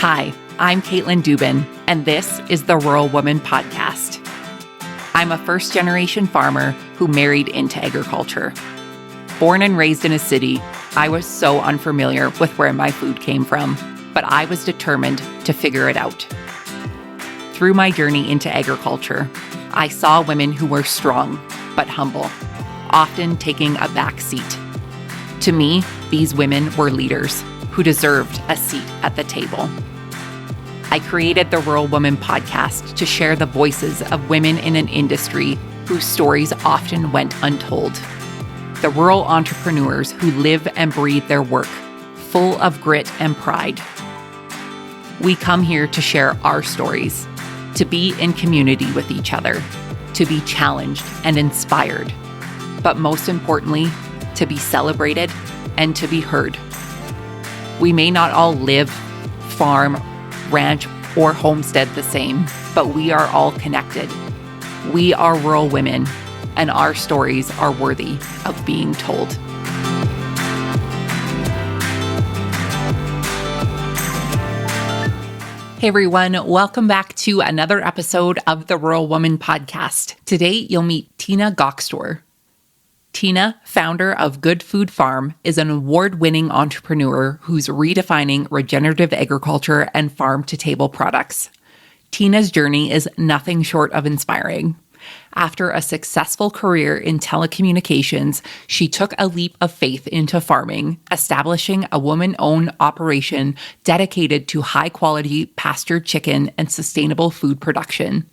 Hi, I'm Caitlin Dubin, and this is the Rural Woman Podcast. I'm a first-generation farmer who married into agriculture. Born and raised in a city, I was so unfamiliar with where my food came from, but I was determined to figure it out. Through my journey into agriculture, I saw women who were strong but humble, often taking a back seat. To me, these women were leaders who deserved a seat at the table. I created the Rural Woman Podcast to share the voices of women in an industry whose stories often went untold. The rural entrepreneurs who live and breathe their work, full of grit and pride. We come here to share our stories, to be in community with each other, to be challenged and inspired, but most importantly, to be celebrated and to be heard. We may not all live, farm, ranch, or homestead the same, but we are all connected. We are rural women, and our stories are worthy of being told. Hey everyone, welcome back to another episode of the Rural Woman Podcast. Today you'll meet Tina Gokstorp. Tina, founder of Good Food Farm, is an award-winning entrepreneur who's redefining regenerative agriculture and farm-to-table products. Tina's journey is nothing short of inspiring. After a successful career in telecommunications, she took a leap of faith into farming, establishing a woman-owned operation dedicated to high-quality pastured chicken and sustainable food production.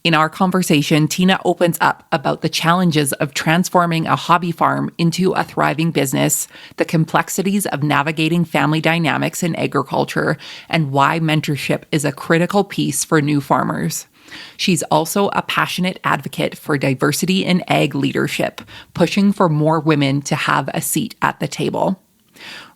In our conversation, Tina opens up about the challenges of transforming a hobby farm into a thriving business, the complexities of navigating family dynamics in agriculture, and why mentorship is a critical piece for new farmers. She's also a passionate advocate for diversity in ag leadership, pushing for more women to have a seat at the table.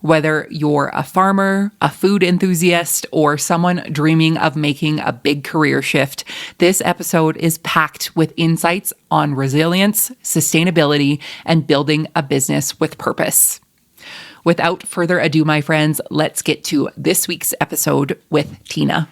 Whether you're a farmer, a food enthusiast, or someone dreaming of making a big career shift, this episode is packed with insights on resilience, sustainability, and building a business with purpose. Without further ado, my friends, let's get to this week's episode with Tina.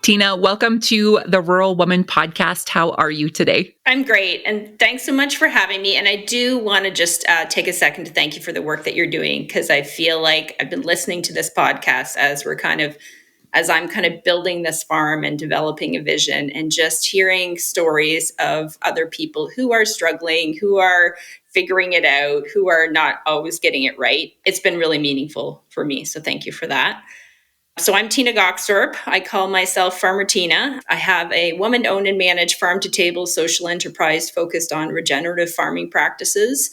Tina, welcome to the Rural Woman Podcast. How are you today? I'm great. And thanks so much for having me. And I do want to just take a second to thank you for the work that you're doing, because I feel like I've been listening to this podcast as I'm kind of building this farm and developing a vision, and just hearing stories of other people who are struggling, who are figuring it out, who are not always getting it right. It's been really meaningful for me. So thank you for that. So I'm Tina Gokstorp. I call myself Farmer Tina. I have a woman-owned and managed farm-to-table social enterprise focused on regenerative farming practices.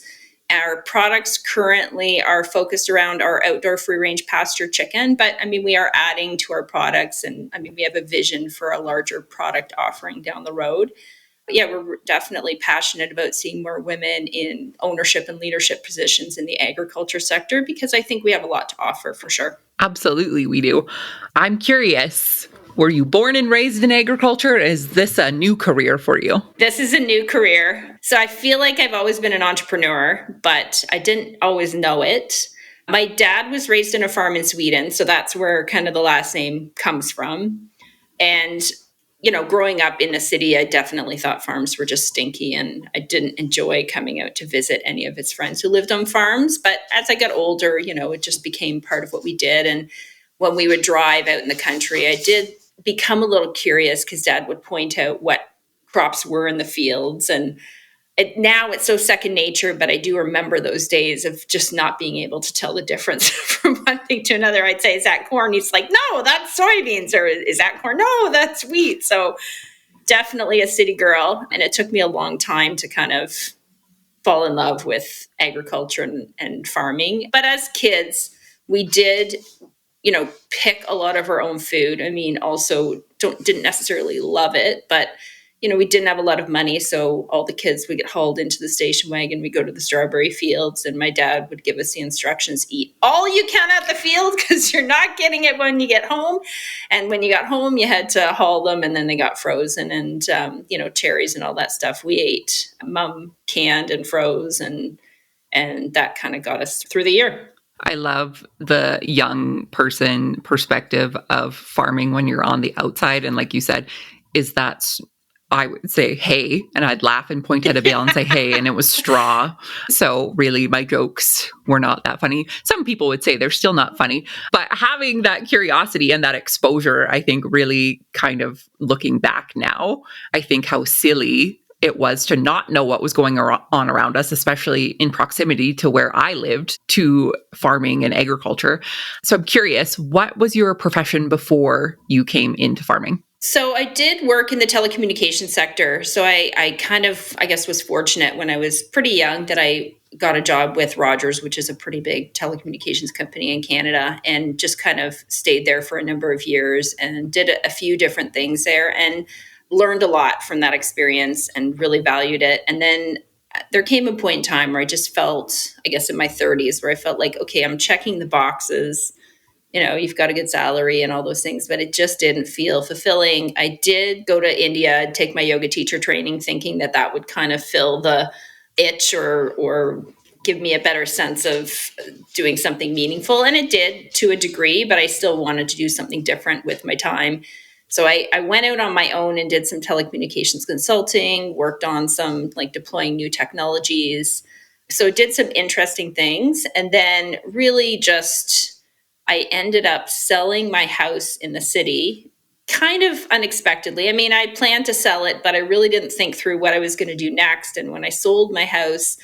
Our products currently are focused around our outdoor free-range pasture chicken, but we are adding to our products, and we have a vision for a larger product offering down the road. But yeah, we're definitely passionate about seeing more women in ownership and leadership positions in the agriculture sector, because I think we have a lot to offer for sure. Absolutely, we do. I'm curious, were you born and raised in agriculture? Is this a new career for you? This is a new career. So I feel like I've always been an entrepreneur, but I didn't always know it. My dad was raised in a farm in Sweden, so that's where kind of the last name comes from. And growing up in the city, I definitely thought farms were just stinky, and I didn't enjoy coming out to visit any of his friends who lived on farms. But as I got older, it just became part of what we did. And when we would drive out in the country, I did become a little curious, because Dad would point out what crops were in the fields. And now it's so second nature, but I do remember those days of just not being able to tell the difference from one thing to another. I'd say, is that corn? He's like, no, that's soybeans. Or is that corn? No, that's wheat. So definitely a city girl. And it took me a long time to kind of fall in love with agriculture and farming. But as kids, we did, pick a lot of our own food. Also didn't necessarily love it, but we didn't have a lot of money, so all the kids would get hauled into the station wagon. We go to the strawberry fields, and my dad would give us the instructions: eat all you can at the field, because you're not getting it when you get home. And when you got home, you had to haul them, and then they got frozen, and cherries and all that stuff we ate. Mom canned and froze, and And that kind of got us through the year. I love the young person perspective of farming when you're on the outside. And like you said, is that I would say hay, and I'd laugh and point at a bale and say hay, and it was straw. So really, my jokes were not that funny. Some people would say they're still not funny, but having that curiosity and that exposure, I think really kind of looking back now, I think how silly it was to not know what was going on around us, especially in proximity to where I lived, to farming and agriculture. So I'm curious, what was your profession before you came into farming? So I did work in the telecommunications sector. So I kind of, I guess, was fortunate when I was pretty young that I got a job with Rogers, which is a pretty big telecommunications company in Canada, and just kind of stayed there for a number of years and did a few different things there and learned a lot from that experience and really valued it. And then there came a point in time where I just felt, I guess in my 30s, where I felt like, okay, I'm checking the boxes. You've got a good salary and all those things, but it just didn't feel fulfilling. I did go to India, take my yoga teacher training, thinking that that would kind of fill the itch or give me a better sense of doing something meaningful. And it did to a degree, but I still wanted to do something different with my time. So I went out on my own and did some telecommunications consulting, worked on some like deploying new technologies. So did some interesting things. And then really just I ended up selling my house in the city kind of unexpectedly. I mean, I planned to sell it, but I really didn't think through what I was going to do next. And when I sold my house,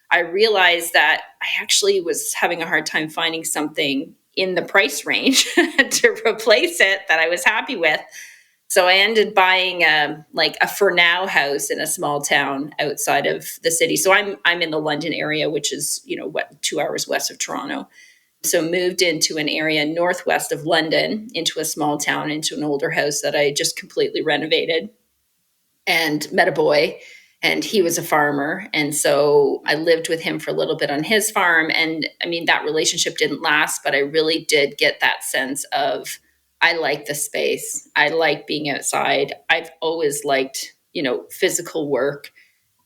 I realized that I actually was having a hard time finding something in the price range to replace it that I was happy with. So I ended buying like a for now house in a small town outside of the city. So I'm in the London area, which is 2 hours west of Toronto. So moved into an area northwest of London, into a small town, into an older house that I just completely renovated, and met a boy, and he was a farmer. And so I lived with him for a little bit on his farm. And I mean, that relationship didn't last, but I really did get that sense of, I like the space. I like being outside. I've always liked, physical work.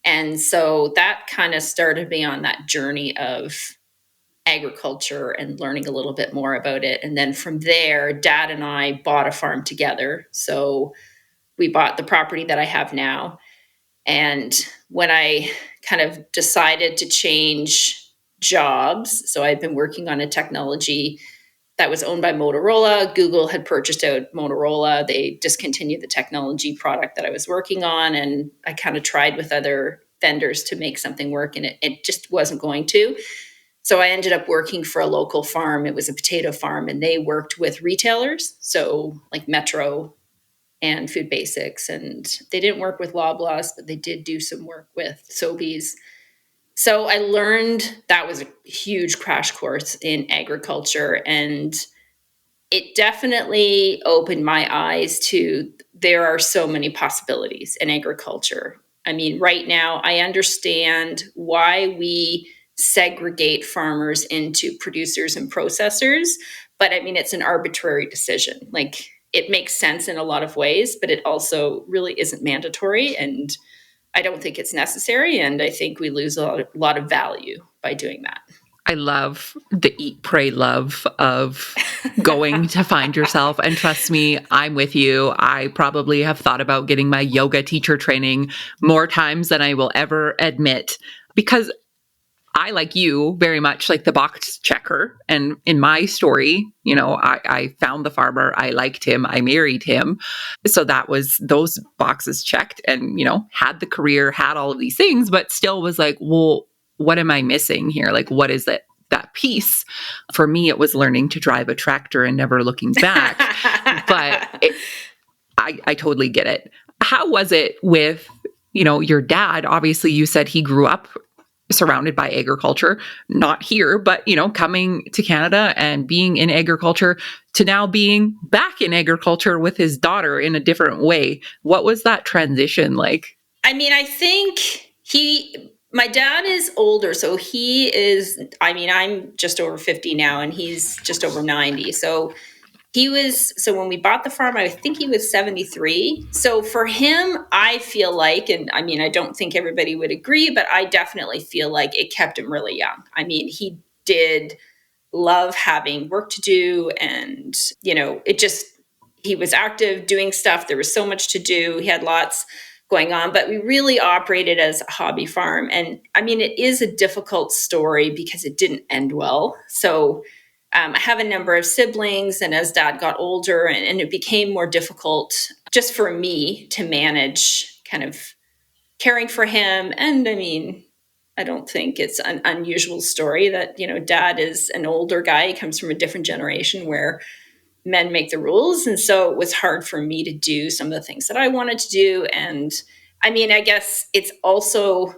And so that kind of started me on that journey of agriculture and learning a little bit more about it. And then from there, Dad and I bought a farm together. So we bought the property that I have now. And when I kind of decided to change jobs, so I'd been working on a technology that was owned by Motorola. Google had purchased out Motorola. They discontinued the technology product that I was working on. And I kind of tried with other vendors to make something work, and it just wasn't going to. So I ended up working for a local farm. It was a potato farm, and they worked with retailers, so like Metro and Food Basics. And they didn't work with Loblaws, but they did do some work with Sobeys. So I learned that was a huge crash course in agriculture. And it definitely opened my eyes to there are so many possibilities in agriculture. I mean, right now, I understand why we segregate farmers into producers and processors, but I mean, it's an arbitrary decision. Like, it makes sense in a lot of ways, but it also really isn't mandatory. And I don't think it's necessary. And I think we lose a lot of value by doing that. I love the eat, pray, love of going to find yourself. And trust me, I'm with you. I probably have thought about getting my yoga teacher training more times than I will ever admit, because I, like you, very much like the box checker. And in my story, I found the farmer, I liked him, I married him. So that was those boxes checked, and, had the career, had all of these things, but still was like, well, what am I missing here? Like, what is that piece? For me, it was learning to drive a tractor and never looking back. But I totally get it. How was it with, your dad? Obviously, you said he grew up surrounded by agriculture, not here, but, coming to Canada and being in agriculture to now being back in agriculture with his daughter in a different way. What was that transition like? I mean, I think my dad is older, so he is, I mean, I'm just over 50 now and he's just over 90. So So when we bought the farm, I think he was 73. So for him, I feel like, and I mean, I don't think everybody would agree, but I definitely feel like it kept him really young. I mean, he did love having work to do, and, he was active doing stuff. There was so much to do. He had lots going on, but we really operated as a hobby farm. And I mean, it is a difficult story because it didn't end well. So I have a number of siblings, and as dad got older, and it became more difficult just for me to manage kind of caring for him. And I mean, I don't think it's an unusual story that, dad is an older guy. He comes from a different generation where men make the rules. And so it was hard for me to do some of the things that I wanted to do. And I mean, I guess it's also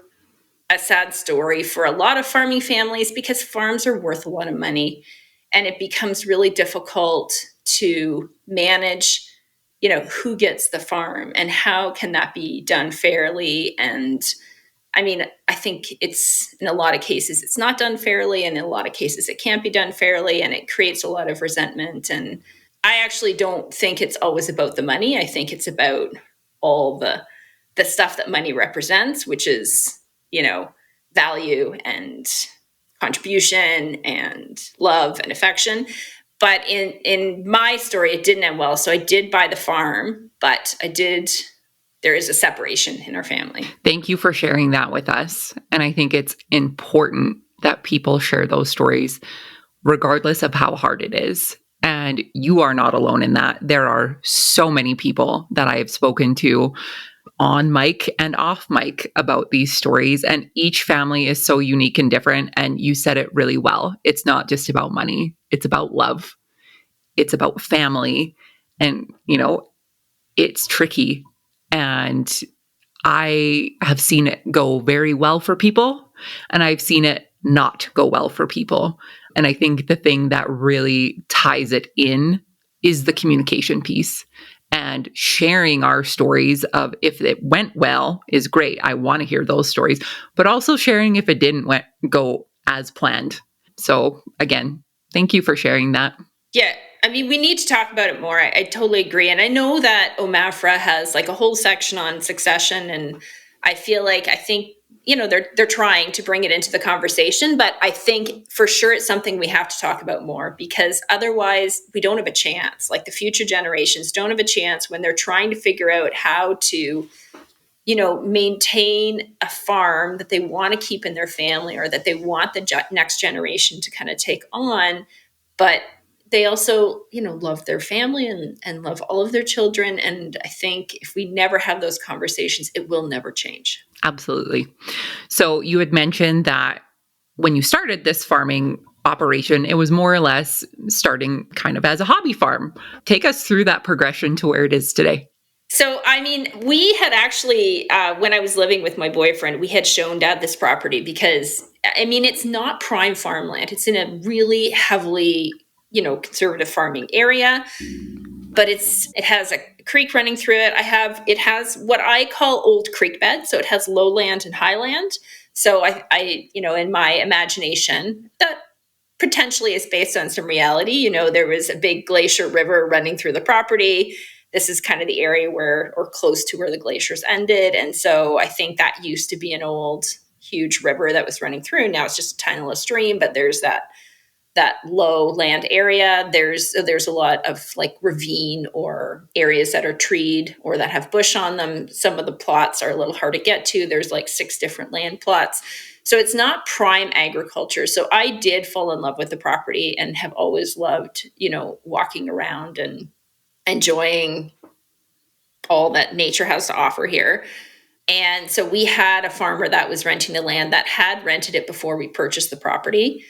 a sad story for a lot of farming families because farms are worth a lot of money, and it becomes really difficult to manage, who gets the farm and how can that be done fairly. And I mean, I think it's, in a lot of cases, it's not done fairly. And in a lot of cases, it can't be done fairly. And it creates a lot of resentment. And I actually don't think it's always about the money. I think it's about all the stuff that money represents, which is, value and contribution and love and affection. But in my story, it didn't end well. So I did buy the farm, but there is a separation in our family. Thank you for sharing that with us. And I think it's important that people share those stories, regardless of how hard it is. And you are not alone in that. There are so many people that I have spoken to on mic and off mic about these stories. And each family is so unique and different. And you said it really well. It's not just about money. It's about love. It's about family. And, it's tricky. And I have seen it go very well for people, and I've seen it not go well for people. And I think the thing that really ties it in is the communication piece. And sharing our stories of if it went well is great. I want to hear those stories, but also sharing if it didn't go as planned. So again, thank you for sharing that. Yeah. I mean, we need to talk about it more. I totally agree. And I know that OMAFRA has like a whole section on succession. And I think, they're trying to bring it into the conversation, but I think for sure it's something we have to talk about more, because otherwise we don't have a chance. Like, the future generations don't have a chance when they're trying to figure out how to, maintain a farm that they want to keep in their family, or that they want the next generation to kind of take on. But they also, love their family and love all of their children. And I think if we never have those conversations, it will never change. Absolutely. So you had mentioned that when you started this farming operation, it was more or less starting kind of as a hobby farm. Take us through that progression to where it is today. So, I mean, we had actually, when I was living with my boyfriend, we had shown dad this property because, I mean, it's not prime farmland. It's in a really heavily, conservative farming area, but it has a creek running through it. It has what I call old creek bed. So it has lowland and highland. So I in my imagination, that potentially is based on some reality. There was a big glacier river running through the property. This is kind of the area or close to where the glaciers ended. And so I think that used to be an old, huge river that was running through. Now it's just a tiny little stream, but there's that low land area. There's a lot of like ravine or areas that are treed or that have bush on them. Some of the plots are a little hard to get to. There's like 6 different land plots. So it's not prime agriculture. So I did fall in love with the property and have always loved, walking around and enjoying all that nature has to offer here. And so we had a farmer that was renting the land that had rented it before we purchased the property.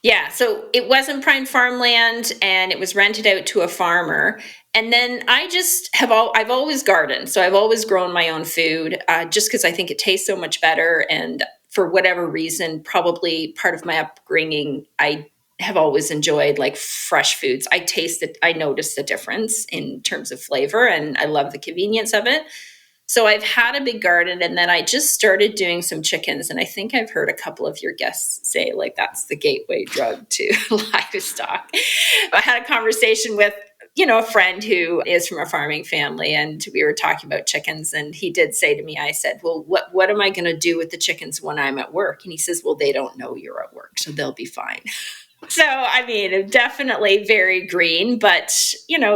Yeah, so it wasn't prime farmland, and it was rented out to a farmer. And then I've always gardened. So I've always grown my own food just because I think it tastes so much better. And for whatever reason, probably part of my upbringing, I have always enjoyed like fresh foods. I noticed the difference in terms of flavor, and I love the convenience of it. So I've had a big garden, and then I just started doing some chickens. And I think I've heard a couple of your guests say like that's the gateway drug to livestock. I had a conversation with a friend who is from a farming family, and we were talking about chickens, and he did say to me, I said, well, what am I going to do with the chickens when I'm at work? And he says, well, they don't know you're at work, so they'll be fine. So, I mean, definitely very green, but,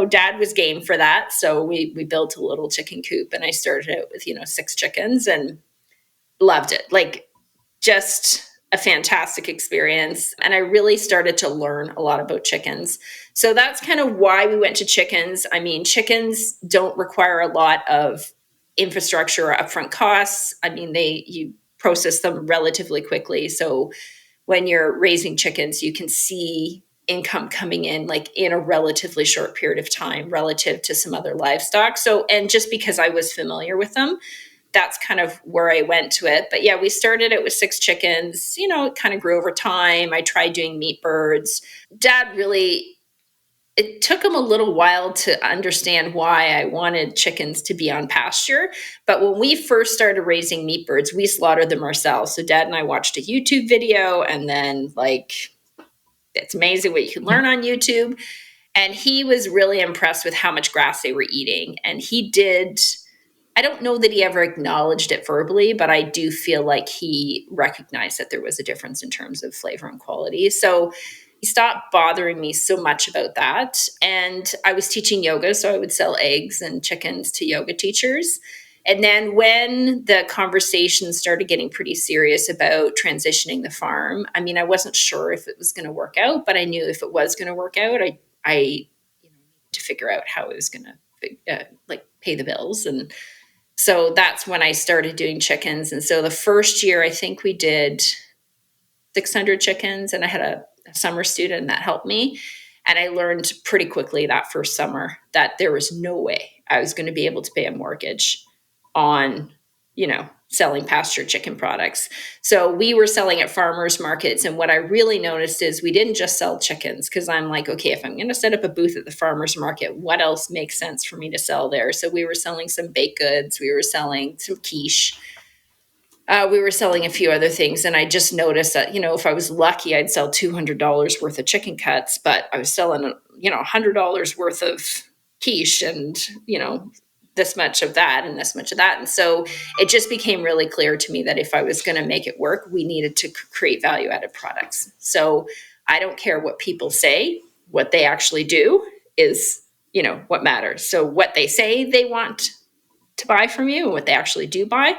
dad was game for that. So we built a little chicken coop, and I started out with, 6 chickens and loved it. Like, just a fantastic experience. And I really started to learn a lot about chickens. So that's kind of why we went to chickens. I mean, chickens don't require a lot of infrastructure or upfront costs. I mean, you process them relatively quickly. So when you're raising chickens, you can see income coming in like in a relatively short period of time relative to some other livestock. So, and just because I was familiar with them, that's kind of where I went to it. But yeah, we started it with 6 chickens. It kind of grew over time. I tried doing meat birds. Dad really, it took him a little while to understand why I wanted chickens to be on pasture. But when we first started raising meat birds, we slaughtered them ourselves. So Dad and I watched a YouTube video, and then it's amazing what you can learn on YouTube. And he was really impressed with how much grass they were eating. And he did, I don't know that he ever acknowledged it verbally, but I do feel like he recognized that there was a difference in terms of flavor and quality. So he stopped bothering me so much about that. And I was teaching yoga, so I would sell eggs and chickens to yoga teachers. And then when the conversation started getting pretty serious about transitioning the farm, I mean, I wasn't sure if it was going to work out, but I knew if it was going to work out, I needed to figure out how I was going to pay the bills. And so that's when I started doing chickens. And so the first year, I think we did 600 chickens, and I had a summer student that helped me. And I learned pretty quickly that first summer that there was no way I was going to be able to pay a mortgage on, selling pasture chicken products. So we were selling at farmers markets. And what I really noticed is we didn't just sell chickens, because I'm like, okay, if I'm going to set up a booth at the farmers market, what else makes sense for me to sell there? So we were selling some baked goods. We were selling some quiche. We were selling a few other things. And I just noticed that, if I was lucky, I'd sell $200 worth of chicken cuts, but I was selling, $100 worth of quiche and, this much of that and this much of that. And so it just became really clear to me that if I was going to make it work, we needed to create value added products. So I don't care what people say, what they actually do is, what matters. So what they say they want to buy from you and what they actually do buy,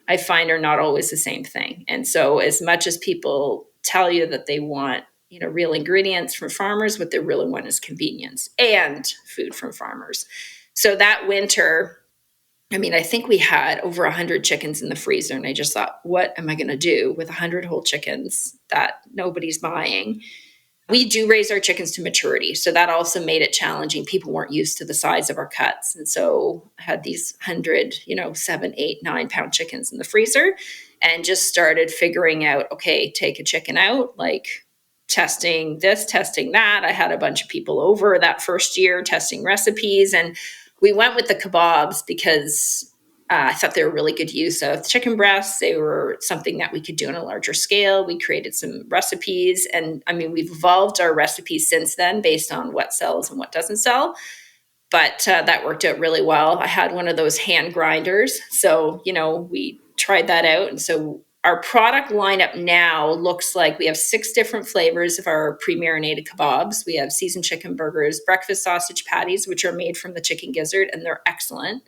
I find are not always the same thing. And so as much as people tell you that they want, real ingredients from farmers, what they really want is convenience and food from farmers. So that winter, I mean, I think we had over 100 chickens in the freezer. And I just thought, what am I going to do with 100 whole chickens that nobody's buying? We do raise our chickens to maturity. So that also made it challenging. People weren't used to the size of our cuts. And so I had these 100, 7, 8, 9 pound chickens in the freezer, and just started figuring out, okay, take a chicken out, testing this, testing that. I had a bunch of people over that first year testing recipes. And we went with the kebabs because I thought they were really good use of chicken breasts. They were something that we could do on a larger scale. We created some recipes. And I mean, we've evolved our recipes since then based on what sells and what doesn't sell. But that worked out really well. I had one of those hand grinders. So, we tried that out. And so our product lineup now looks like we have 6 different flavors of our pre-marinated kebabs. We have seasoned chicken burgers, breakfast sausage patties, which are made from the chicken gizzard, and they're excellent.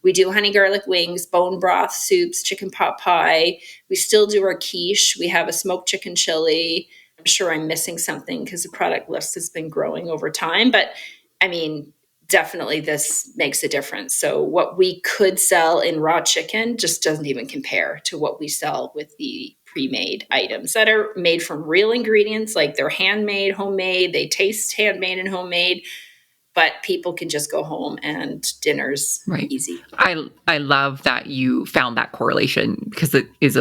We do honey garlic wings, bone broth soups, chicken pot pie. We still do our quiche. We have a smoked chicken chili. I'm sure I'm missing something because the product list has been growing over time. But I mean, definitely this makes a difference. So what we could sell in raw chicken just doesn't even compare to what we sell with the pre-made items that are made from real ingredients. Like they're handmade, homemade, they taste handmade and homemade, but people can just go home and dinner's easy. I love that you found that correlation, because it is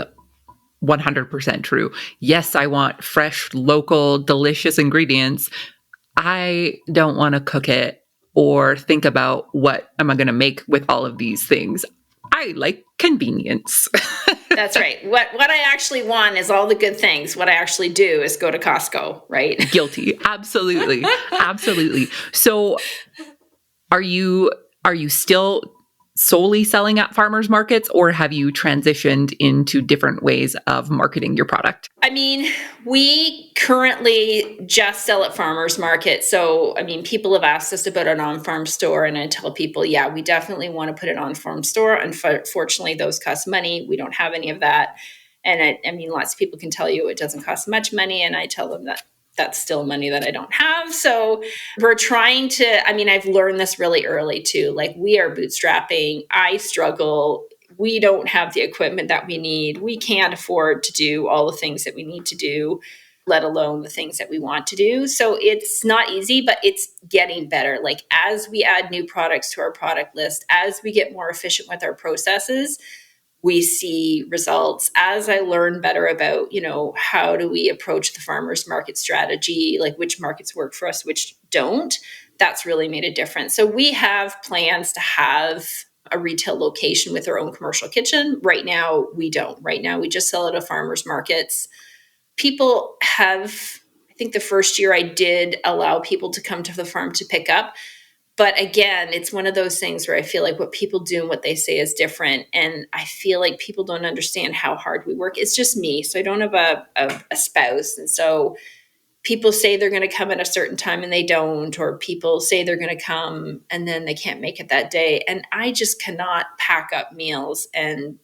100% true. Yes, I want fresh, local, delicious ingredients. I don't want to cook it or think about what am I going to make with all of these things. I like convenience. That's right. What I actually want is all the good things. What I actually do is go to Costco, right? Guilty. Absolutely. Absolutely. So are you still solely selling at farmers markets, or have you transitioned into different ways of marketing your product? I mean, we currently just sell at farmers market. So, I mean, people have asked us about an on-farm store, and I tell people, yeah, we definitely want to put an on-farm store. Unfortunately, those cost money. We don't have any of that. And I mean, lots of people can tell you it doesn't cost much money, and I tell them that that's still money that I don't have. So we're trying to, I mean, I've learned this really early too. Like, we are bootstrapping. I struggle. We don't have the equipment that we need. We can't afford to do all the things that we need to do, let alone the things that we want to do. So it's not easy, but it's getting better. Like, as we add new products to our product list, as we get more efficient with our processes, we see results. As I learn better about, how do we approach the farmers market strategy, like which markets work for us, which don't, that's really made a difference. So we have plans to have a retail location with our own commercial kitchen. Right now, we don't. Right now, we just sell at farmers markets. People have, I think the first year I did allow people to come to the farm to pick up. But again, it's one of those things where I feel like what people do and what they say is different. And I feel like people don't understand how hard we work. It's just me. So I don't have a spouse. And so people say they're going to come at a certain time and they don't, or people say they're going to come and then they can't make it that day. And I just cannot pack up meals and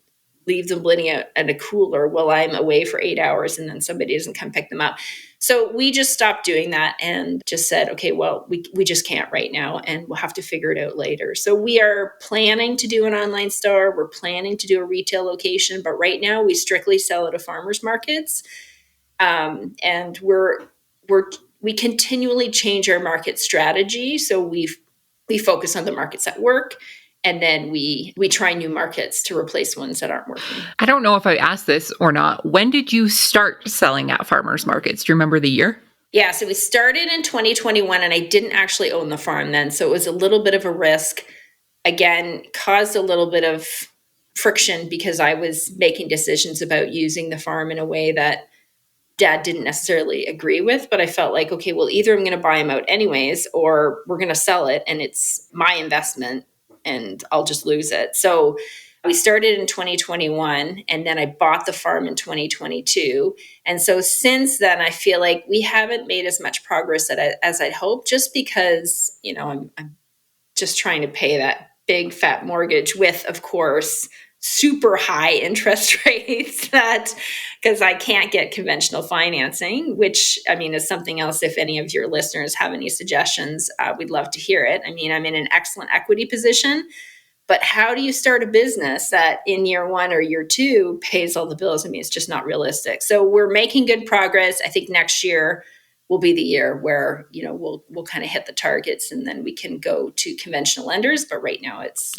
leave them bleeding out in a cooler while I'm away for 8 hours and then somebody doesn't come pick them up. So we just stopped doing that and just said, okay, well, we just can't right now, and we'll have to figure it out later. So we are planning to do an online store. We're planning to do a retail location, but right now we strictly sell at farmers markets. And we continually change our market strategy. So we focus on the markets that work, and then we try new markets to replace ones that aren't working. I don't know if I asked this or not. When did you start selling at farmers markets? Do you remember the year? Yeah, so we started in 2021, and I didn't actually own the farm then. So it was a little bit of a risk. Again, caused a little bit of friction because I was making decisions about using the farm in a way that Dad didn't necessarily agree with, but I felt like, okay, well, either I'm going to buy him out anyways, or we're going to sell it and it's my investment and I'll just lose it. So we started in 2021, and then I bought the farm in 2022. And so since then, I feel like we haven't made as much progress as I'd hoped, just because, I'm just trying to pay that big fat mortgage with, of course, super high interest rates, that because I can't get conventional financing, which, I mean, is something else. If any of your listeners have any suggestions, we'd love to hear it. I mean, I'm in an excellent equity position, but how do you start a business that in year one or year two pays all the bills? I mean, it's just not realistic. So we're making good progress. I think next year will be the year where, we'll kind of hit the targets, and then we can go to conventional lenders. But right now it's,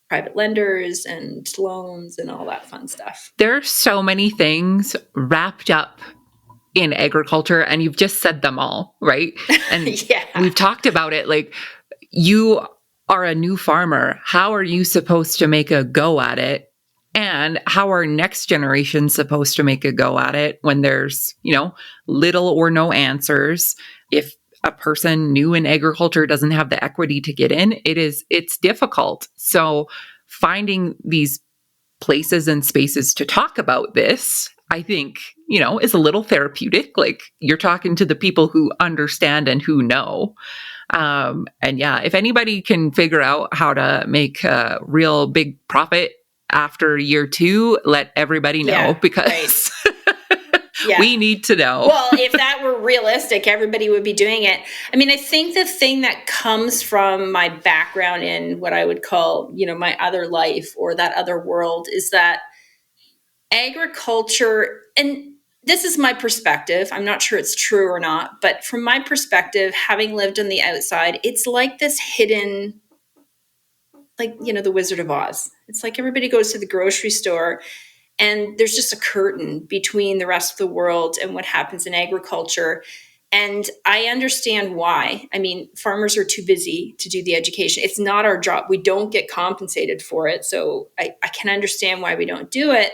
private lenders and loans and all that fun stuff. There are so many things wrapped up in agriculture, and you've just said them all, right? And we've talked about it. Like, you are a new farmer. How are you supposed to make a go at it? And how are next generation supposed to make a go at it when there's, little or no answers? If a person new in agriculture doesn't have the equity to get in, it's difficult. So finding these places and spaces to talk about this, I think, is a little therapeutic. Like, you're talking to the people who understand and who know. And yeah, if anybody can figure out how to make a real big profit after year two, let everybody know, because we need to know. Well, if that were realistic, everybody would be doing it. I mean, I think the thing that comes from my background in what I would call, my other life or that other world, is that agriculture, and this is my perspective, I'm not sure it's true or not, but from my perspective, having lived on the outside, it's like this hidden, like, the Wizard of Oz. It's like everybody goes to the grocery store and there's just a curtain between the rest of the world and what happens in agriculture. And I understand why. I mean, farmers are too busy to do the education. It's not our job. We don't get compensated for it. So I can understand why we don't do it.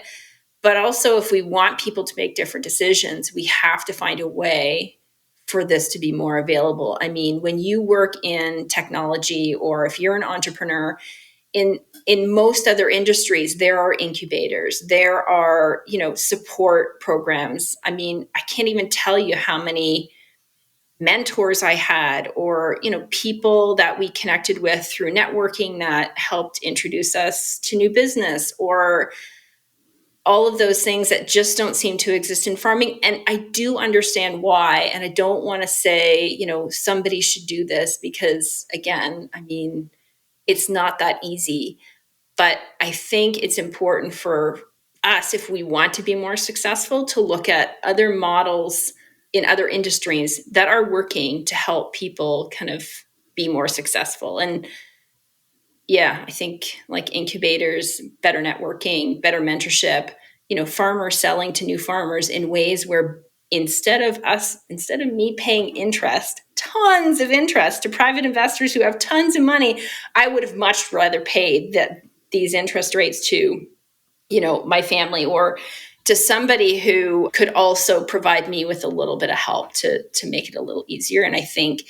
But also, if we want people to make different decisions, we have to find a way for this to be more available. I mean, when you work in technology, or if you're an entrepreneur, in most other industries, there are incubators, there are, support programs. I mean, I can't even tell you how many mentors I had, or, people that we connected with through networking that helped introduce us to new business, or all of those things that just don't seem to exist in farming. And I do understand why. And I don't want to say, somebody should do this, because again, I mean, it's not that easy. But I think it's important for us, if we want to be more successful, to look at other models in other industries that are working to help people kind of be more successful. And yeah, I think like incubators, better networking, better mentorship, farmers selling to new farmers in ways where instead of me paying interest, tons of interest to private investors who have tons of money, I would have much rather paid these interest rates to, my family, or to somebody who could also provide me with a little bit of help to make it a little easier. And I think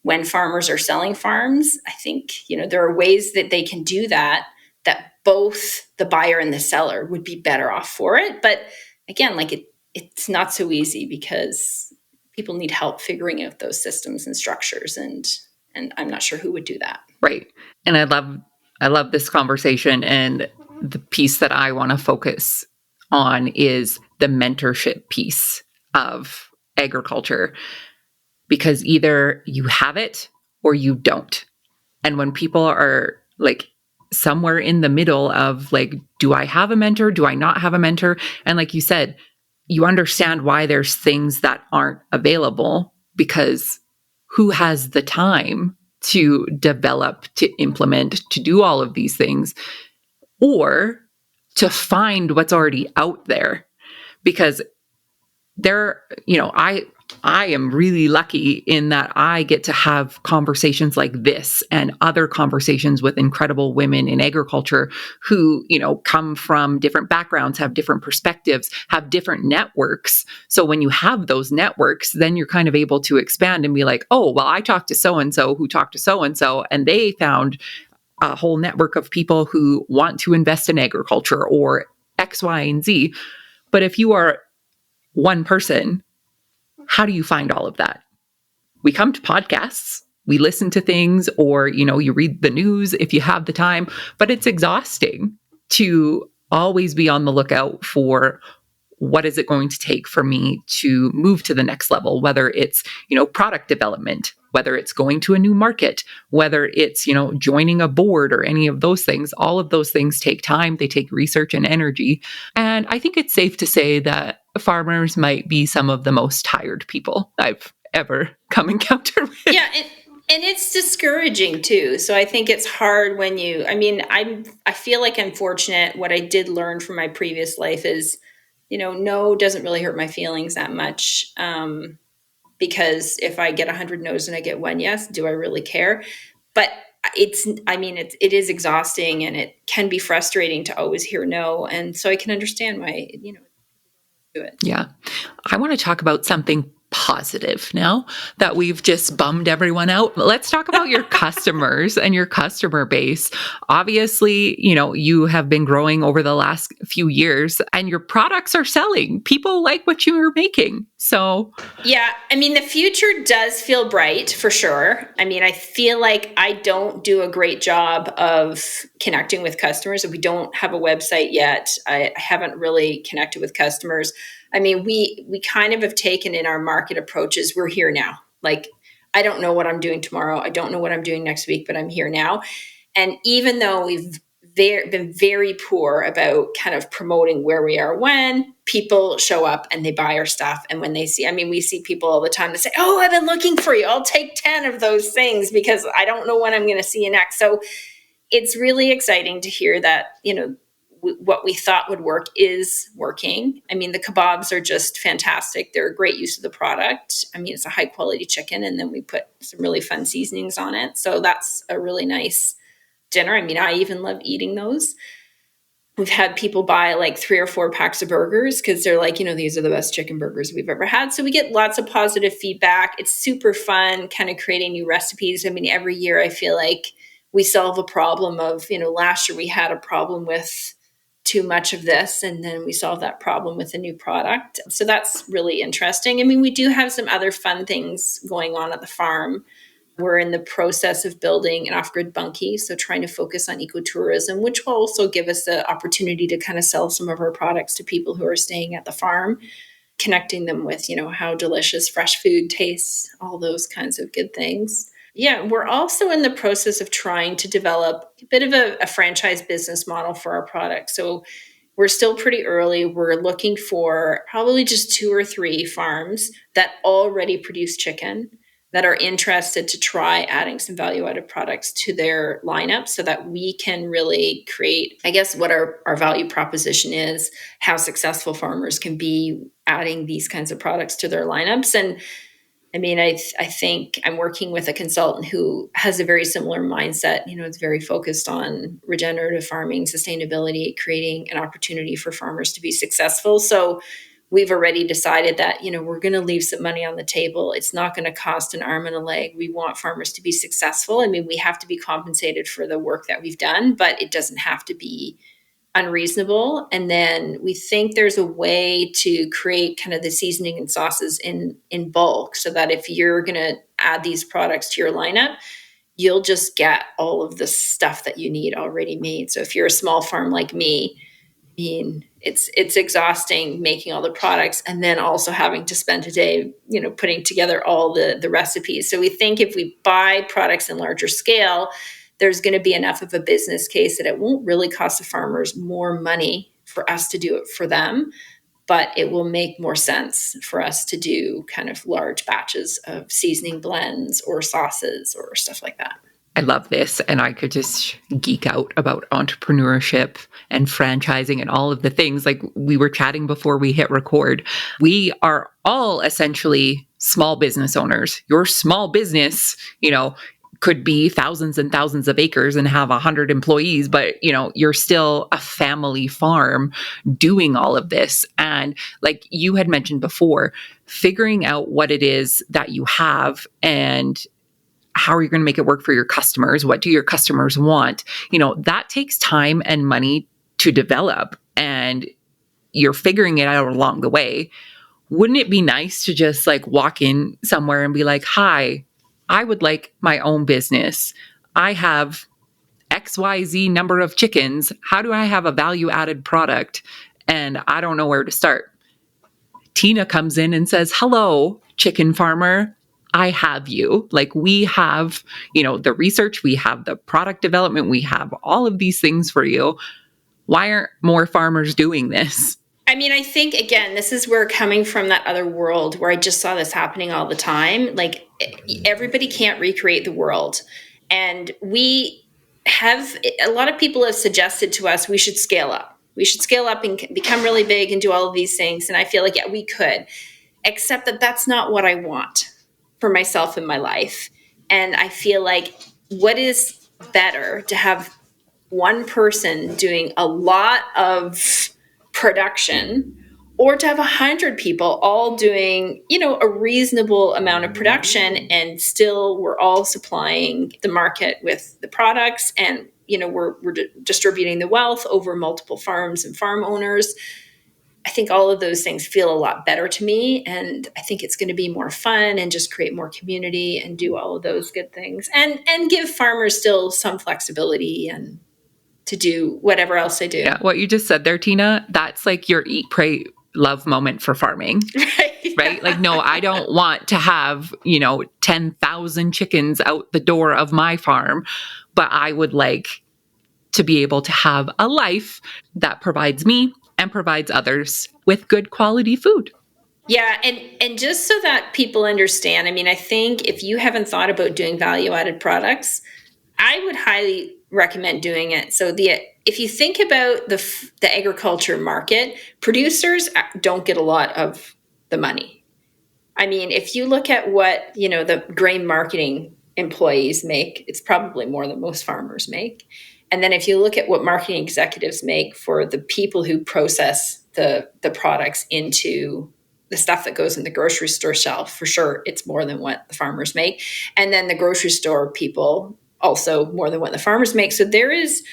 when farmers are selling farms, I think, there are ways that they can do that both the buyer and the seller would be better off for it. But again, like it's not so easy, because people need help figuring out those systems and structures. And I'm not sure who would do that. Right. And I love this conversation, and the piece that I want to focus on is the mentorship piece of agriculture, because either you have it or you don't. And when people are like somewhere in the middle of like, do I have a mentor? Do I not have a mentor? And like you said, you understand why there's things that aren't available, because who has the time to develop, to implement, to do all of these things, or to find what's already out there? Because there, I am really lucky in that I get to have conversations like this and other conversations with incredible women in agriculture who, come from different backgrounds, have different perspectives, have different networks. So when you have those networks, then you're kind of able to expand and be like, oh, well, I talked to so-and-so who talked to so-and-so, and they found a whole network of people who want to invest in agriculture or X, Y, and Z. But if you are one person, how do you find all of that? We come to podcasts, we listen to things, or, you read the news if you have the time, but it's exhausting to always be on the lookout for what is it going to take for me to move to the next level, whether it's, product development, whether it's going to a new market, whether it's, joining a board or any of those things. All of those things take time. They take research and energy. And I think it's safe to say that farmers might be some of the most tired people I've ever come encounter with. Yeah. And it's discouraging too. So I think it's hard when I feel like I'm fortunate. What I did learn from my previous life is, no doesn't really hurt my feelings that much. Because if I get 100 no's and I get one yes, do I really care? But it is exhausting, and it can be frustrating to always hear no. And so I can understand why, do it. Yeah. I want to talk about something positive now that we've just bummed everyone out. Let's talk about your customers and your customer base. Obviously, you have been growing over the last few years, and your products are selling. People like what you are making. So yeah, the future does feel bright for sure. I feel like I don't do a great job of connecting with customers. We don't have a website yet. I haven't really connected with customers. We kind of have taken in our market approaches. We're here now. Like, I don't know what I'm doing tomorrow. I don't know what I'm doing next week, but I'm here now. And even though we've been very poor about kind of promoting where we are, when people show up and they buy our stuff, and when they see, we see people all the time that say, oh, I've been looking for you. I'll take 10 of those things because I don't know when I'm going to see you next. So it's really exciting to hear that, what we thought would work is working. I mean, the kebabs are just fantastic. They're a great use of the product. I mean, it's a high quality chicken, and then we put some really fun seasonings on it. So that's a really nice dinner. I mean, I even love eating those. We've had people buy like 3 or 4 packs of burgers because they're like, these are the best chicken burgers we've ever had. So we get lots of positive feedback. It's super fun kind of creating new recipes. I mean, every year I feel like we solve a problem of, last year we had a problem with too much of this, and then we solve that problem with a new product. So that's really interesting. I mean, we do have some other fun things going on at the farm. We're in the process of building an off-grid bunkie, so trying to focus on ecotourism, which will also give us the opportunity to kind of sell some of our products to people who are staying at the farm, connecting them with, how delicious fresh food tastes, all those kinds of good things. Yeah, we're also in the process of trying to develop a bit of a franchise business model for our products. So we're still pretty early. We're looking for probably just 2 or 3 farms that already produce chicken that are interested to try adding some value-added products to their lineup so that we can really create, I guess, what our value proposition is, how successful farmers can be adding these kinds of products to their lineups. And I mean, I think I'm working with a consultant who has a very similar mindset. It's very focused on regenerative farming, sustainability, creating an opportunity for farmers to be successful. So we've already decided that, we're going to leave some money on the table. It's not going to cost an arm and a leg. We want farmers to be successful. I mean, we have to be compensated for the work that we've done, but it doesn't have to be unreasonable. And then we think there's a way to create kind of the seasoning and sauces in bulk so that if you're going to add these products to your lineup, you'll just get all of the stuff that you need already made. So if you're a small farm like me, I mean, it's exhausting making all the products and then also having to spend a day, putting together all the recipes. So we think if we buy products in larger scale, there's going to be enough of a business case that it won't really cost the farmers more money for us to do it for them, but it will make more sense for us to do kind of large batches of seasoning blends or sauces or stuff like that. I love this. And I could just geek out about entrepreneurship and franchising and all of the things. Like we were chatting before we hit record. We are all essentially small business owners. Your small business, could be thousands and thousands of acres and have 100 employees, but you're still a family farm doing all of this. And like you had mentioned before, figuring out what it is that you have and how are you going to make it work for your customers? What do your customers want? That takes time and money to develop, and you're figuring it out along the way. Wouldn't it be nice to just like walk in somewhere and be like, hi, I would like my own business. I have XYZ number of chickens. How do I have a value added product? And I don't know where to start. Tina comes in and says, hello, chicken farmer. I have you. Like we have, the research, we have the product development, we have all of these things for you. Why aren't more farmers doing this? I mean, I think, again, this is where coming from that other world where I just saw this happening all the time, like everybody can't recreate the world. And we have, a lot of people have suggested to us, we should scale up. We should scale up and become really big and do all of these things. And I feel like, yeah, we could, except that that's not what I want for myself in my life. And I feel like what is better to have one person doing a lot of production or to have 100 people all doing, a reasonable amount of production, and still we're all supplying the market with the products, and, we're distributing the wealth over multiple farms and farm owners. I think all of those things feel a lot better to me, and I think it's going to be more fun and just create more community and do all of those good things and give farmers still some flexibility and to do whatever else they do. Yeah, what you just said there, Tina, that's like your eat, pray, love moment for farming. Right? Right? Like, no, I don't want to have, 10,000 chickens out the door of my farm, but I would like to be able to have a life that provides me and provides others with good quality food. Yeah, and just so that people understand, I mean, I think if you haven't thought about doing value-added products, I would highly recommend doing it. So the if you think about the agriculture market, producers don't get a lot of the money. I mean, if you look at what, the grain marketing employees make, it's probably more than most farmers make. And then if you look at what marketing executives make for the people who process the products into the stuff that goes in the grocery store shelf, for sure, it's more than what the farmers make. And then the grocery store people also more than what the farmers make. So there is,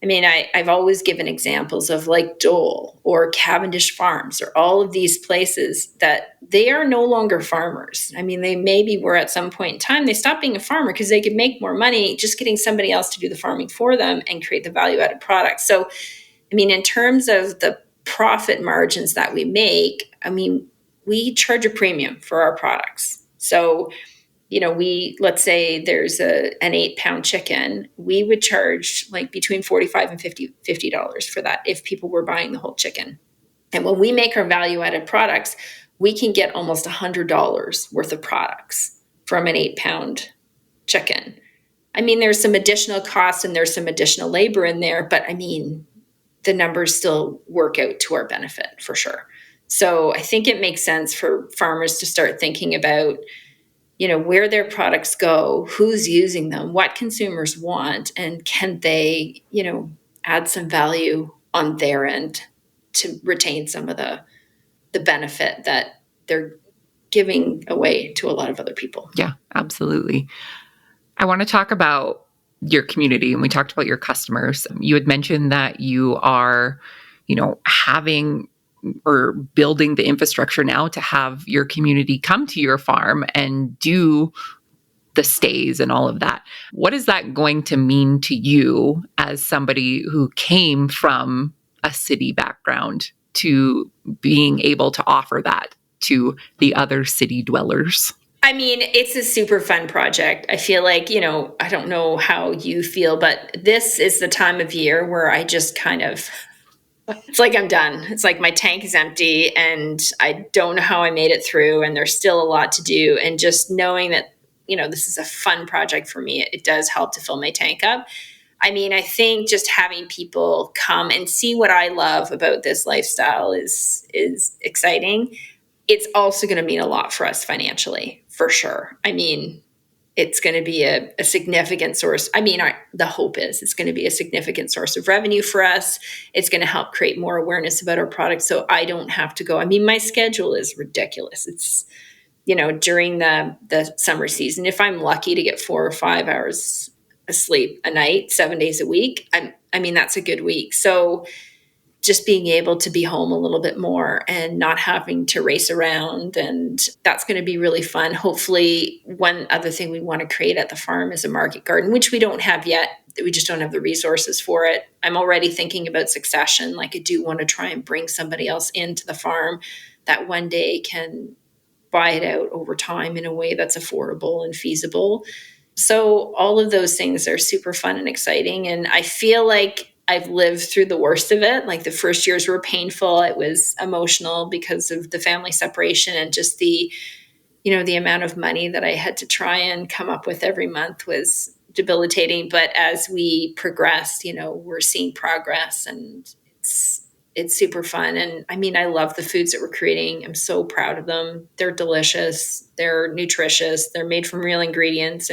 I've always given examples of like Dole or Cavendish Farms or all of these places that they are no longer farmers. They maybe were at some point in time, they stopped being a farmer because they could make more money just getting somebody else to do the farming for them and create the value-added product. So, in terms of the profit margins that we make, we charge a premium for our products. So, let's say there's an 8-pound chicken, we would charge like between $45 and $50 for that if people were buying the whole chicken. And when we make our value-added products, we can get almost $100 worth of products from an 8-pound chicken. There's some additional costs and there's some additional labor in there, but the numbers still work out to our benefit for sure. So I think it makes sense for farmers to start thinking about where their products go, who's using them, what consumers want, and can they, add some value on their end to retain some of the benefit that they're giving away to a lot of other people. Yeah, absolutely. I want to talk about your community, and we talked about your customers. You had mentioned that you are, having or building the infrastructure now to have your community come to your farm and do the stays and all of that. What is that going to mean to you as somebody who came from a city background to being able to offer that to the other city dwellers? It's a super fun project. I feel like, I don't know how you feel, but this is the time of year where I just kind of, it's like I'm done. It's like my tank is empty and I don't know how I made it through and there's still a lot to do. And just knowing that, this is a fun project for me, it does help to fill my tank up. I think just having people come and see what I love about this lifestyle is exciting. It's also going to mean a lot for us financially, for sure. It's going to be a significant source. The hope is it's going to be a significant source of revenue for us. It's going to help create more awareness about our product so I don't have to go. My schedule is ridiculous. It's, during the summer season, if I'm lucky to get 4 or 5 hours of sleep a night, 7 days a week, that's a good week. So just being able to be home a little bit more and not having to race around. And that's going to be really fun. Hopefully, one other thing we want to create at the farm is a market garden, which we don't have yet. We just don't have the resources for it. I'm already thinking about succession. Like I do want to try and bring somebody else into the farm that one day can buy it out over time in a way that's affordable and feasible. So all of those things are super fun and exciting. And I feel like I've lived through the worst of it. Like the first years were painful. It was emotional because of the family separation and just the amount of money that I had to try and come up with every month was debilitating. But as we progressed, we're seeing progress and it's super fun. And I love the foods that we're creating. I'm so proud of them. They're delicious. They're nutritious. They're made from real ingredients.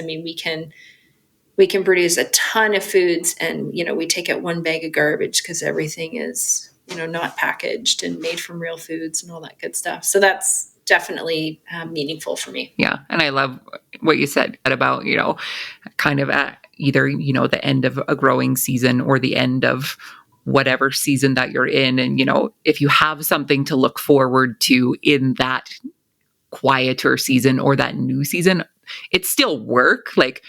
We can produce a ton of foods and, we take out 1 bag of garbage because everything is, not packaged and made from real foods and all that good stuff. So that's definitely meaningful for me. Yeah. And I love what you said about, kind of at either, the end of a growing season or the end of whatever season that you're in. And, if you have something to look forward to in that quieter season or that new season, it's still work. Like,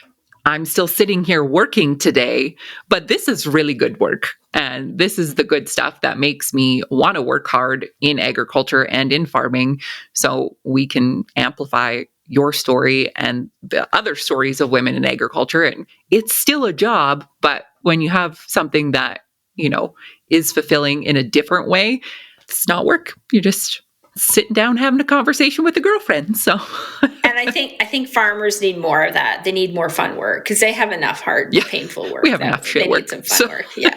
I'm still sitting here working today, but this is really good work. And this is the good stuff that makes me want to work hard in agriculture and in farming so we can amplify your story and the other stories of women in agriculture. And it's still a job, but when you have something that, is fulfilling in a different way, it's not work. You're just sitting down having a conversation with a girlfriend. So and I think farmers need more of that. They need more fun work because they have enough hard, painful work. We have enough shit they work. Need some fun work. Yeah.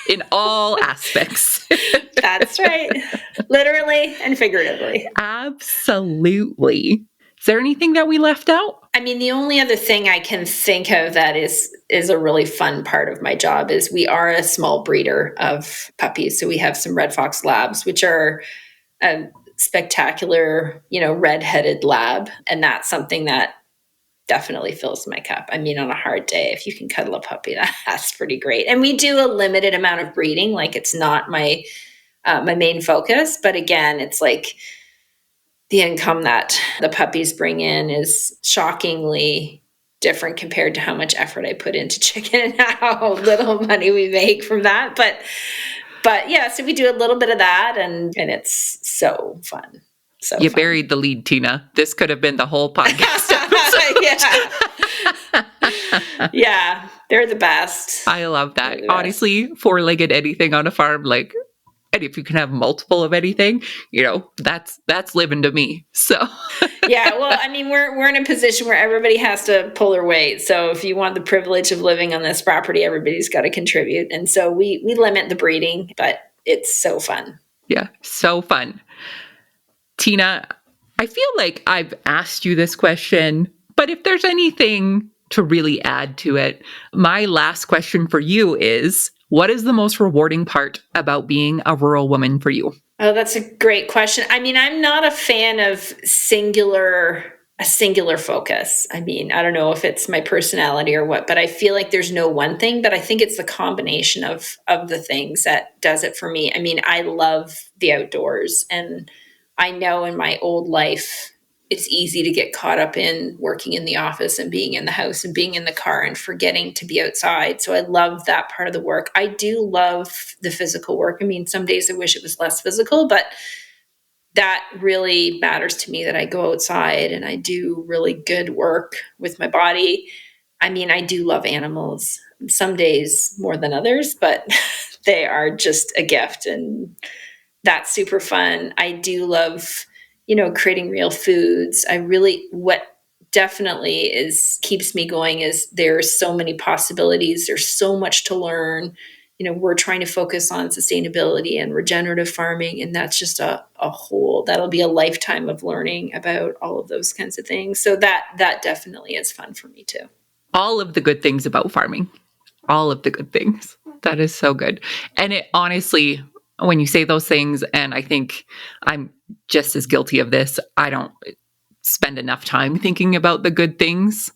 in all aspects. That's right. Literally and figuratively. Absolutely. Is there anything that we left out? I mean, the only other thing I can think of that is a really fun part of my job is we are a small breeder of puppies. So we have some Red Fox Labs, which are a spectacular, red-headed lab. And that's something that definitely fills my cup. I mean, on a hard day, if you can cuddle a puppy, that's pretty great. And we do a limited amount of breeding. Like, it's not my main focus, but again, it's like the income that the puppies bring in is shockingly different compared to how much effort I put into chicken and how little money we make from that. But yeah, so we do a little bit of that, and it's so fun. So you fun. buried the lead, Tina. This could have been the whole podcast episode. Yeah, they're the best. I love that. Honestly, four-legged anything on a farm, and if you can have multiple of anything, that's living to me. So yeah, well, I mean, we're in a position where everybody has to pull their weight. So if you want the privilege of living on this property, everybody's got to contribute. And so we limit the breeding, but it's so fun. Yeah, so fun. Tina, I feel like I've asked you this question, but if there's anything to really add to it, my last question for you is, what is the most rewarding part about being a rural woman for you? Oh, that's a great question. I mean, I'm not a fan of a singular focus. I mean, I don't know if it's my personality or what, but I feel like there's no one thing, but I think it's the combination of the things that does it for me. I mean, I love the outdoors, and I know in my old life, it's easy to get caught up in working in the office and being in the house and being in the car and forgetting to be outside. So I love that part of the work. I do love the physical work. I mean, some days I wish it was less physical, but that really matters to me, that I go outside and I do really good work with my body. I mean, I do love animals, some days more than others, but they are just a gift, and that's super fun. I do love creating real foods. What definitely keeps me going is there's so many possibilities. There's so much to learn. We're trying to focus on sustainability and regenerative farming, and that's just that'll be a lifetime of learning about all of those kinds of things. So that definitely is fun for me too. All of the good things about farming. All of the good things. That is so good. And it honestly, when you say those things, and I think I'm just as guilty of this, I don't spend enough time thinking about the good things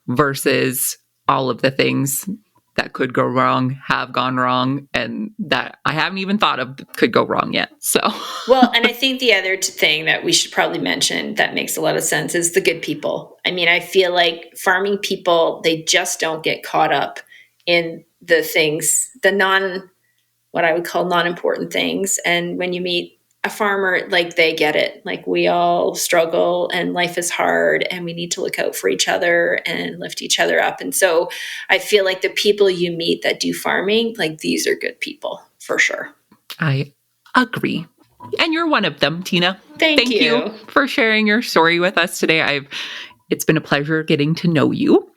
versus all of the things that could go wrong, have gone wrong, and that I haven't even thought of could go wrong yet. So, well, and I think the other thing that we should probably mention that makes a lot of sense is the good people. I mean, I feel like farming people, they just don't get caught up in the things, what I would call non-important things. And when you meet a farmer, like, they get it. Like, we all struggle and life is hard and we need to look out for each other and lift each other up. And so I feel like the people you meet that do farming, like, these are good people for sure. I agree. And you're one of them, Tina. Thank you for sharing your story with us today. It's been a pleasure getting to know you.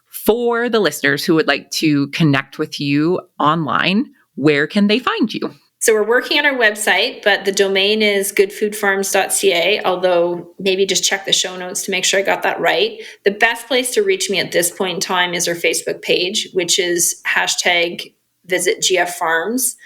For the listeners who would like to connect with you online, where can they find you? So we're working on our website, but the domain is goodfoodfarms.ca, although maybe just check the show notes to make sure I got that right. The best place to reach me at this point in time is our Facebook page, which is #VisitGFFarms.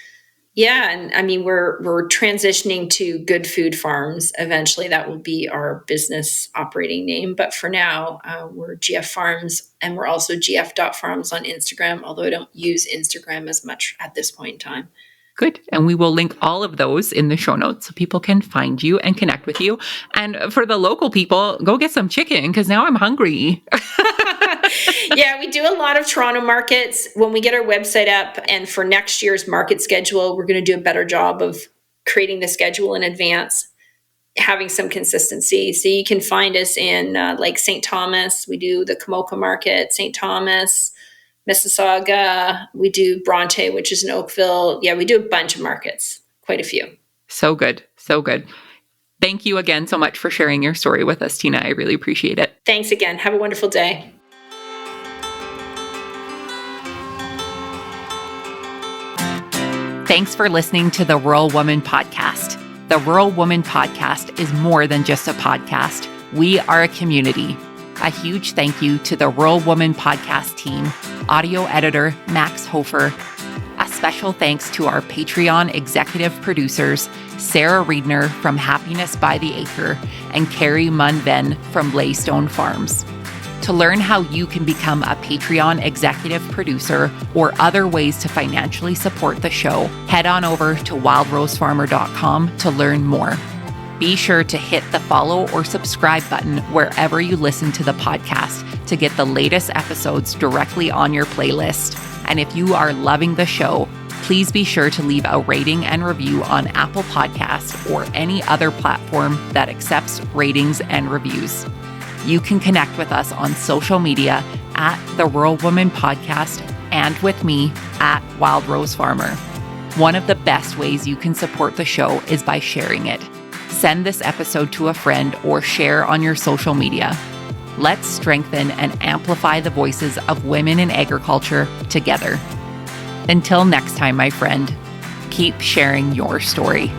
Yeah, and I mean, we're transitioning to Good Food Farms. Eventually, that will be our business operating name. But for now, we're GF Farms, and we're also gf.farms on Instagram, although I don't use Instagram as much at this point in time. Good. And we will link all of those in the show notes so people can find you and connect with you. And for the local people, go get some chicken because now I'm hungry. Yeah, we do a lot of Toronto markets. When we get our website up, and for next year's market schedule, we're going to do a better job of creating the schedule in advance, having some consistency. So you can find us in like St. Thomas. We do the Kamoka market, St. Thomas, Mississauga. We do Bronte, which is in Oakville. Yeah, we do a bunch of markets, quite a few. So good. So good. Thank you again so much for sharing your story with us, Tina. I really appreciate it. Thanks again. Have a wonderful day. Thanks for listening to the Rural Woman Podcast. The Rural Woman Podcast is more than just a podcast. We are a community. A huge thank you to the Rural Woman Podcast team, audio editor Max Hofer. A special thanks to our Patreon executive producers, Sarah Riedner from Happiness by the Acre and Carrie Munven from Blaystone Farms. To learn how you can become a Patreon executive producer or other ways to financially support the show, head on over to wildrosefarmer.com to learn more. Be sure to hit the follow or subscribe button wherever you listen to the podcast to get the latest episodes directly on your playlist. And if you are loving the show, please be sure to leave a rating and review on Apple Podcasts or any other platform that accepts ratings and reviews. You can connect with us on social media at The Rural Woman Podcast and with me at Wild Rose Farmer. One of the best ways you can support the show is by sharing it. Send this episode to a friend or share on your social media. Let's strengthen and amplify the voices of women in agriculture together. Until next time, my friend, keep sharing your story.